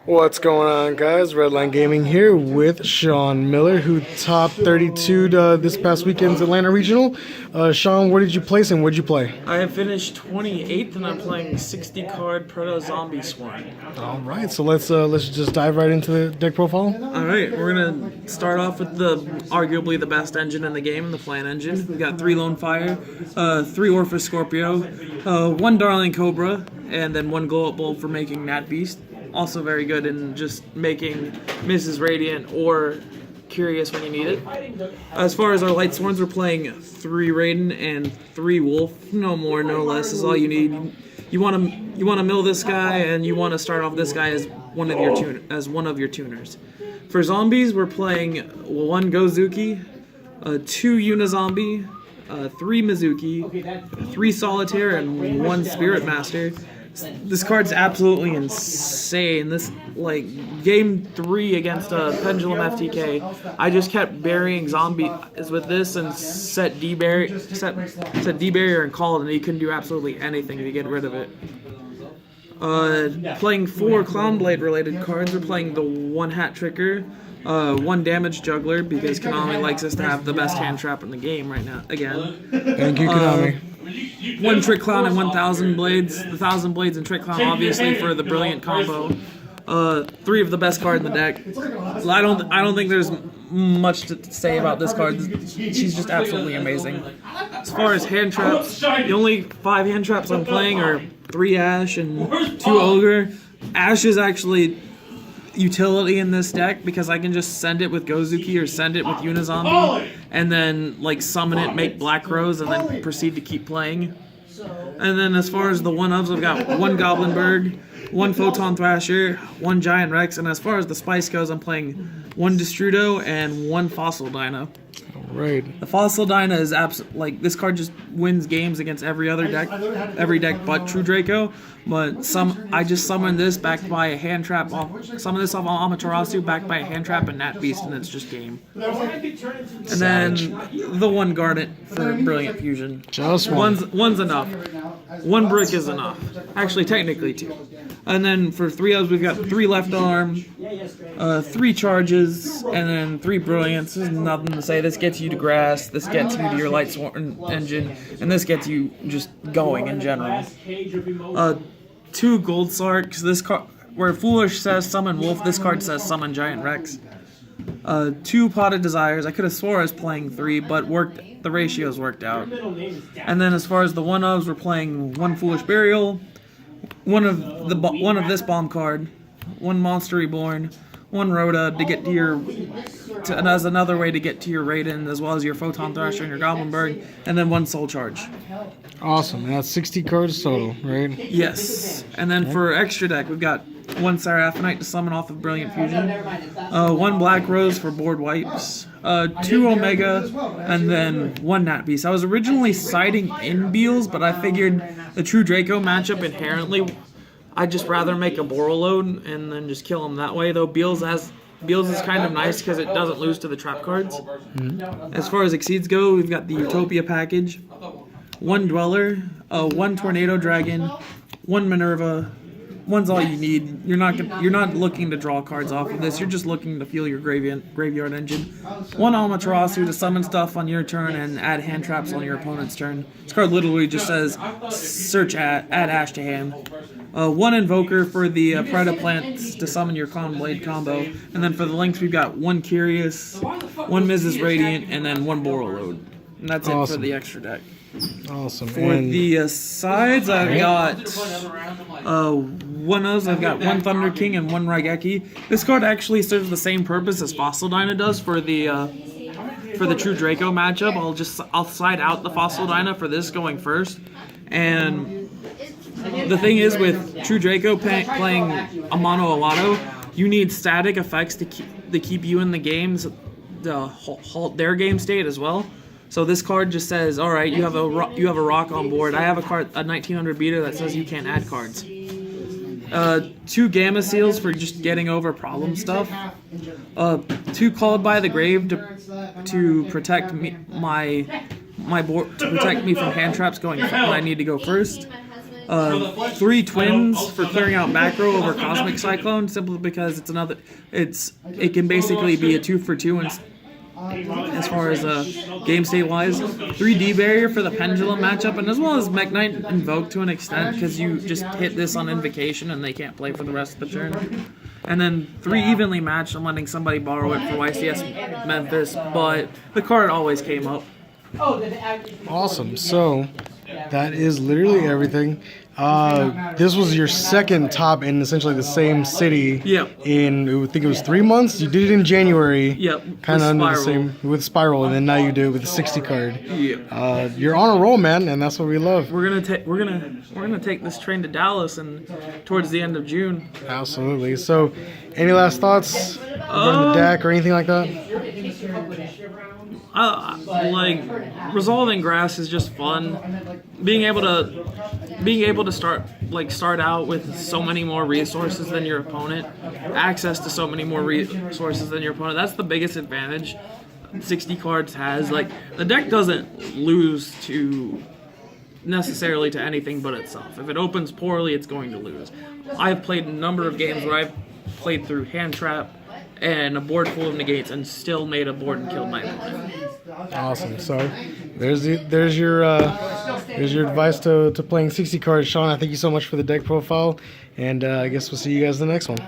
What's going on, guys? Redline Gaming here with Sean Miller, who topped 32 this past weekend's Atlanta Regional. Sean, where did you place and where'd you play? I have finished 28th, and I'm playing 60-card Proto-Zombie Swarm. All right, so let's just dive right into the deck profile. All right, we're gonna start off with arguably the best engine in the game, the Plan engine. We've got 3 Lone Fire, 3 Orphis Scorpio, 1 Darling Cobra, and then 1 Glow Up Bulb for making Nat Beast. Also very good in just making Mrs. Radiant or Curious when you need it. As far as our Light Sworns, we're playing 3 Raiden and 3 Wolf. No more, no less is all you need. You want to mill this guy, and you want to start off this guy as one of your tuners. For zombies, we're playing 1 Gozuki, 2 Unizombie, 3 Mizuki, 3 Solitaire, and 1 Spirit Master. This card's absolutely insane. This, like, game 3 against Pendulum FTK, I just kept burying zombies with this and set D-barrier and called, and he couldn't do absolutely anything to get rid of it. Playing 4 Clownblade related cards. We're playing the 1 Hat Tricker, 1 Damage Juggler, because Konami likes us to have the best hand trap in the game right now, again. Thank you, Konami. 1 Trick Clown and 1,000 Blades. The 1,000 Blades and Trick Clown, obviously, for the brilliant combo. 3 of the best cards in the deck. I don't think there's much to say about this card. She's just absolutely amazing. As far as hand traps, the only 5 hand traps I'm playing are 3 Ash and 2 Ogre. Ash is actually utility in this deck because I can just send it with Gozuki or send it with Unizombie and then like summon it, make Black Rose, and then proceed to keep playing. And then as far as the 1-ofs, I've got 1 Goblinberg, 1 Photon Thrasher, 1 Giant Rex, and as far as the spice goes, I'm playing 1 Destrudo and 1 Fossil Dyna. Right. The Fossil Dyna is this card just wins games against every deck but True Draco. But I just summoned this backed by a hand trap. Summon this off Amaterasu backed by a hand trap and Nat Beast, and it's just game. And then the 1 Garnet for Brilliant Fusion. Just one. One's enough. 1 brick is enough. Actually, technically 2. And then for 3-ofs, we've got 3 Left Arm, 3 Charges, and then 3 Brilliance. There's nothing to say. This gets you to grass, this gets you to your Light Sworn engine, and this gets you just going in general. 2 Gold Sarks. This card, where Foolish says Summon Wolf, this card says Summon Giant Rex. 2 Potted Desires. I could have swore I was playing 3, but the ratios worked out. And then as far as the 1-ofs, we're playing 1 Foolish Burial, 1 of this bomb card, 1 Monster Reborn, 1 Rhoda to get to your, and as another way to get to your Raiden, as well as your Photon Thrasher and your Goblinberg, and then 1 Soul Charge. Awesome. And that's 60 cards total, right? Yes. And then for extra deck, we've got 1 Seraphinite to summon off of Brilliant Fusion, 1 Black Rose for board wipes, 2 Omega, and then 1 Nat Beast. I was originally siding in Beals, but I figured the True Draco matchup inherently, I'd just rather make a Borreload and then just kill him that way, though Beals is kind of nice because it doesn't lose to the trap cards. As far as Exceeds go, we've got the Utopia package, 1 Dweller, 1 Tornado Dragon, 1 Minerva. 1's all you need. You're not looking to draw cards off of this. You're just looking to fuel your graveyard engine. 1 Amaterasu to summon stuff on your turn and add hand traps on your opponent's turn. This card literally just says add Ash to hand. 1 Invoker for the Predaplants to summon your Clownblade combo. And then for the links, we've got 1 Curious, 1 Mrs. Radiant, and then 1 Borreload. And that's it for the extra deck. Awesome. For the sides, I've got 1-ofs. I've got 1 Thunder King and 1 Raigeki. This card actually serves the same purpose as Fossil Dyna does for the True Draco matchup. I'll side out the Fossil Dyna for this going first. And the thing is, with True Draco playing a mono Awato, you need static effects to keep you in the games, to halt their game state as well. So this card just says, all right, you have a rock on board. I have a 1900 beater that says you can't add cards. 2 Gamma Seals for just getting over problem stuff. 2 Called by the Grave to protect my board, to protect me from hand traps when I need to go first. 3 twins for clearing out macro over Cosmic Cyclone, simply because it can basically be a 2 for 2 and as far as game state wise. 3D barrier for the pendulum matchup, and as well as Mech Knight Invoke to an extent, because you just hit this on invocation and they can't play for the rest of the turn. And then 3 evenly matched. I'm letting somebody borrow it for YCS Memphis, but the card always came up. Awesome. So that is literally everything. This was your second top in essentially the same city. Yep. In I think it was 3 months. You did it in January. Yep. Kind of under the Spiral. same with Spiral, and then now you do it with the 60 card. Yep. You're on a roll, man, and that's what we love. We're gonna take this train to Dallas and towards the end of June. Absolutely. So, any last thoughts regarding the deck or anything like that? Like resolving grass is just fun. Being able to start out with so many more resources than your opponent, access to so many more resources than your opponent. That's the biggest advantage 60 cards has. Like, the deck doesn't lose necessarily to anything but itself. If it opens poorly, it's going to lose. I've played a number of games where I've played through hand trap and a board full of negates and still made a board and killed my opponent. Awesome. So there's your advice to playing 60 cards, Sean. I thank you so much for the deck profile, and I guess we'll see you guys in the next one.